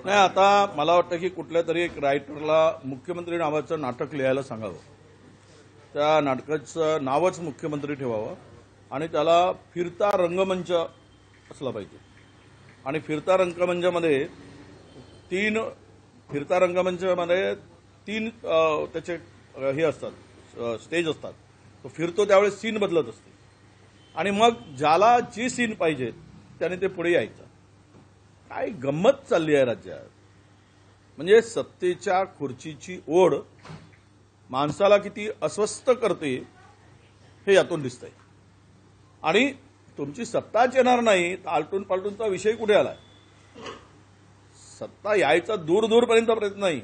नाही, आता मला वाटतं की कुठल्या तरी एक रायटरला मुख्यमंत्री नावाचं नाटक लिहायला सांगावं. त्या नाटकाचं नावच मुख्यमंत्री ठेवावं आणि त्याला फिरता रंगमंच असला पाहिजे. आणि फिरता रंगमंचामध्ये तीन त्याचे हे असतात, स्टेज असतात. तो फिरतो त्यावेळेस सीन बदलत असते आणि मग ज्याला जी सीन पाहिजे त्याने ते पुढे यायचं. काय गंमत चालली आहे राज्यात. म्हणजे सत्तेच्या खुर्चीची ओढ माणसाला किती अस्वस्थ करते हे यातून दिसतंय. आणि तुमची सत्ताच येणार नाही, आलटून पालटूनचा विषय कुठे आलाय. सत्ता यायचा दूरपर्यंत प्रयत्न नाही.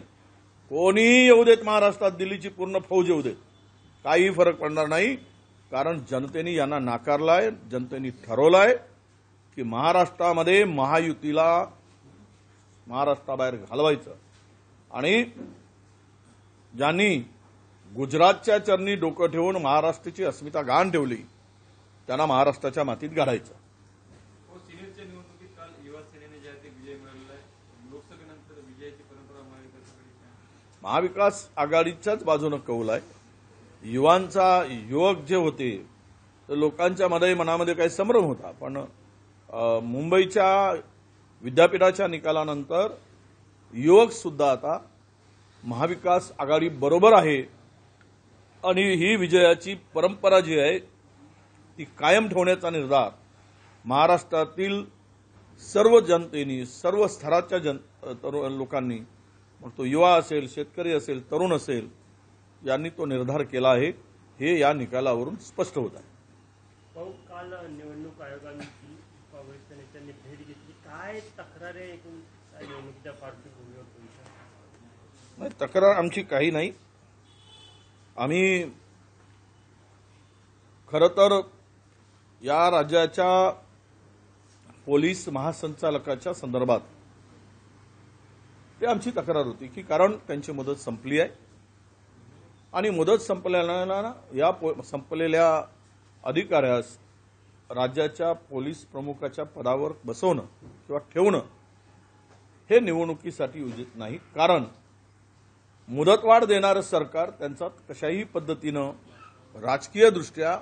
कोणीही येऊ देत महाराष्ट्रात, दिल्लीची पूर्ण फौज येऊ देत, काही फरक पडणार नाही. कारण जनतेने यांना नाकारलाय. जनतेने ठरवलंय की महाराष्ट्रामध्ये महायुतीला महाराष्ट्राबाहेर घालवायचं. आणि ज्यांनी गुजरातच्या चरणी डोकं ठेवून महाराष्ट्राची अस्मिता गहाण ठेवली त्यांना महाराष्ट्राच्या मातीत गाडायचं. सिनेटच्या निवडणुकीत काल युवा सेनेने जे आहे ते विजय मिळवला आहे. लोकसभेनंतर विजयाची परंपरा महाविकास आघाडीच्याच बाजूनं कौल आहे. युवक जे होते तर लोकांच्या मनामध्ये काही संभ्रम होता. पण मुंबईच्या विद्यापीठाच्या निकालानंतर युवक सुद्धा आता महाविकास आघाडी बरोबर आहे आणि ही विजयाची परंपरा जी आहे ती कायम ठेवण्याचा निर्धार महाराष्ट्रातील सर्व जनतेनी, सर्व स्तराच्या लोकांनी, मग तो युवा असेल, शेतकरी असेल, तरुण असेल, यांनी तो निर्धार केला आहे. हे या निकालावरून स्पष्ट होत आहे. काल निवडणूक आयोगाने काँग्रेसच्या नेत्यांनी भेट घेतली. काय तक्रार आहे एकूण निवडणुकीच्या पार्श्वभूमीवर तुमच्या? नाही, तक्रार आमची काही नाही. आम्ही खरं तर या राज्याच्या पोलीस महासंचालकाच्या संदर्भात ते आमची तक्रार होती की कारण त्यांची मुदत संपली आहे आणि मुदत संपलेल्या अधिकाऱ्यास राज्याच्या पोलीस प्रमुखाच्या पदावर बसवणं किंवा ठेवणं हे निवडणुकीसाठी उचित नाही. कारण मुदतवाढ देणारं सरकार त्यांचा कशाही पद्धतीनं राजकीयदृष्ट्या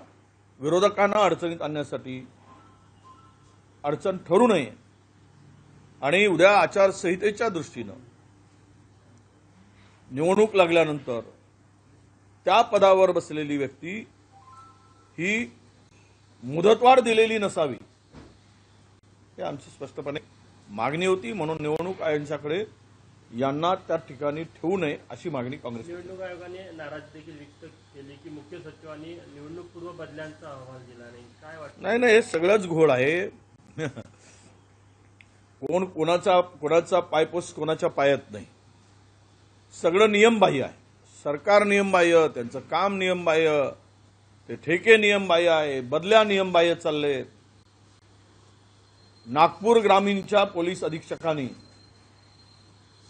विरोधकांना अडचणीत आणण्यासाठी अडचण ठरू नये. आणि उद्या आचारसंहितेच्या दृष्टीनं निवडणूक लागल्यानंतर त्या पदावर बसलेली व्यक्ती ही मुदतवाढ दिलेली नसावी हे आमची स्पष्टपणे मागणी होती. म्हणून निवडणूक आयोगाकडे यांना त्या ठिकाणी ठेवू नये अशी मागणी काँग्रेस. निवडणूक आयोगाने नाराजी देखील व्यक्त केली की मुख्य सचिवांनी निवडणूक पूर्व बदल्यांचा अहवाल दिला नाही. काय वाटतं? नाही, हे सगळंच घोळ आहे. कोणाचा पायपोस कोणाच्या पायात नाही. सगळं नियमबाह्य आहे. सरकार नियमबाह्य, त्यांचं काम नियमबाह्य, ते ठेके नियमबाह्य आहे, बदल्या नियमबाह्य चालले. नागपूर ग्रामीणच्या पोलीस अधीक्षकांनी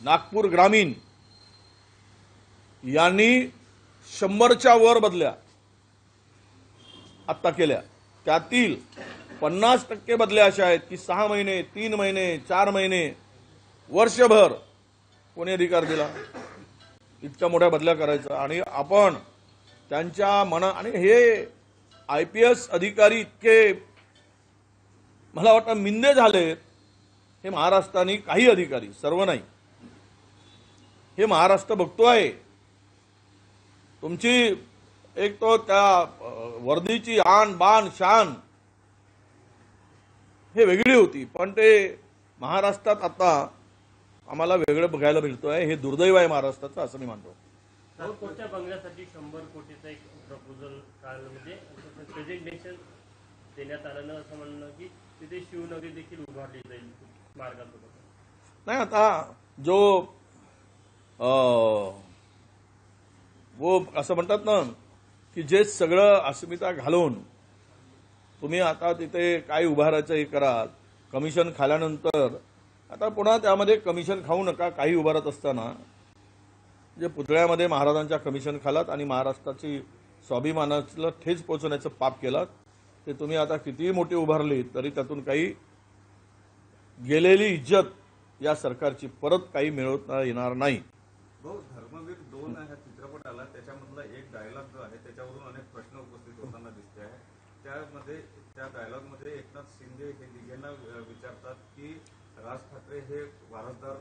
नागपूर ग्रामीण यांनी 100च्या वर बदल्या आत्ता केल्या. त्यातील 50% बदल्या अशा आहेत की 6 महिने, 3 महिने, 4 महिने, वर्षभर कोणी अधिकार दिला इतक्या मोठ्या बदल्या करायचा. आणि आपण त्यांच्या आणि हे IPS अधिकारी इतके मला वाटतं मिंदे झालेत. हे महाराष्ट्राने काही अधिकारी, सर्व नाही, हे महाराष्ट्र बघतोय. तुमची एक तो त्या वर्दीची आन बान शान हे वेगळी होती, पण ते महाराष्ट्रात आता आम्हाला वेगळं बघायला मिळतोय. हे दुर्दैव आहे महाराष्ट्राचं असं मी मानतो. नागपूरच्या बंगल्यासाठी 100 कोटीचा एक प्रपोजल काल म्हणजे प्रेझेंटेशन देण्यात आलं, असं म्हणणं की तिथे शिवनगरी देखील उभारली जाईल मार्गासोबत. नाही, आता वो असं म्हणतात ना की जे सगळं अस्मिता घालून तुम्ही आता तिथे काय उभारायचं हे कराल, कमिशन खाल्यानंतर आता पुन्हा त्यामध्ये कमिशन खाऊ नका. काही उभारत असताना जे पुतळ्यामध्ये महाराजांच्या कमिशन खालात आणि महाराष्ट्राची स्वाभिमानाला ठेच पोहोचवण्याचं पाप केलं, ते तुम्ही आता कितीही मोठी उभारली तरी त्यातून काही गेलेली इज्जत या सरकारची परत काही मिळवता येणार नाही. भाऊ, धर्मवीर 2 ह्या चित्रपटाला त्याच्यामधला एक डायलॉग जो आहे त्याच्यावरून अनेक प्रश्न उपस्थित होताना दिसते आहे. त्यामध्ये त्या डायलॉगमध्ये एकनाथ शिंदे हे दिघेंना विचारतात की राज ठाकरे हे वारसदार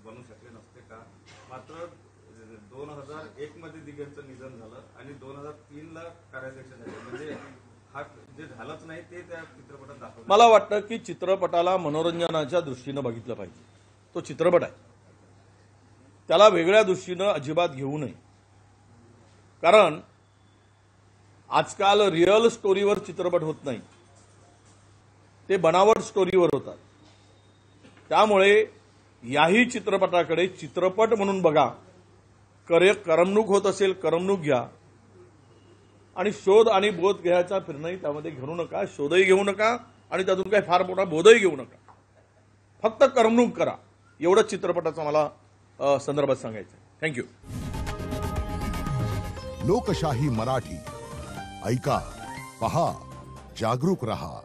बनू शकले नसते का. मात्र 2001 मध्ये दिघेंचं निधन झालं आणि 2003ला कार्याध्यक्ष झाले. म्हणजे हा जे झालंच नाही ते त्या चित्रपटात दाखवलं. मला वाटतं की चित्रपटाला मनोरंजनाच्या दृष्टीनं बघितलं पाहिजे. तो चित्रपट आहे, त्याला वेगळ्या दृष्टीनं अजिबात घेऊ नये. कारण आजकाल रिअल स्टोरीवर चित्रपट होत नाही, ते बनावट स्टोरीवर होतात. त्यामुळे याही चित्रपटाकडे चित्रपट म्हणून बघा. करमणूक होत असेल करमणूक घ्या, आणि शोध आणि बोध घ्यायचा फिरणंही त्यामध्ये घेऊ नका. शोधही घेऊ नका आणि त्यातून काही फार मोठा बोधही घेऊ नका. फक्त करमणूक करा, एवढंच चित्रपटाचा मला संदर्भात सांगायचं आहे. थँक्यू. लोकशाही मराठी ऐका, पहा, जागरूक रहा.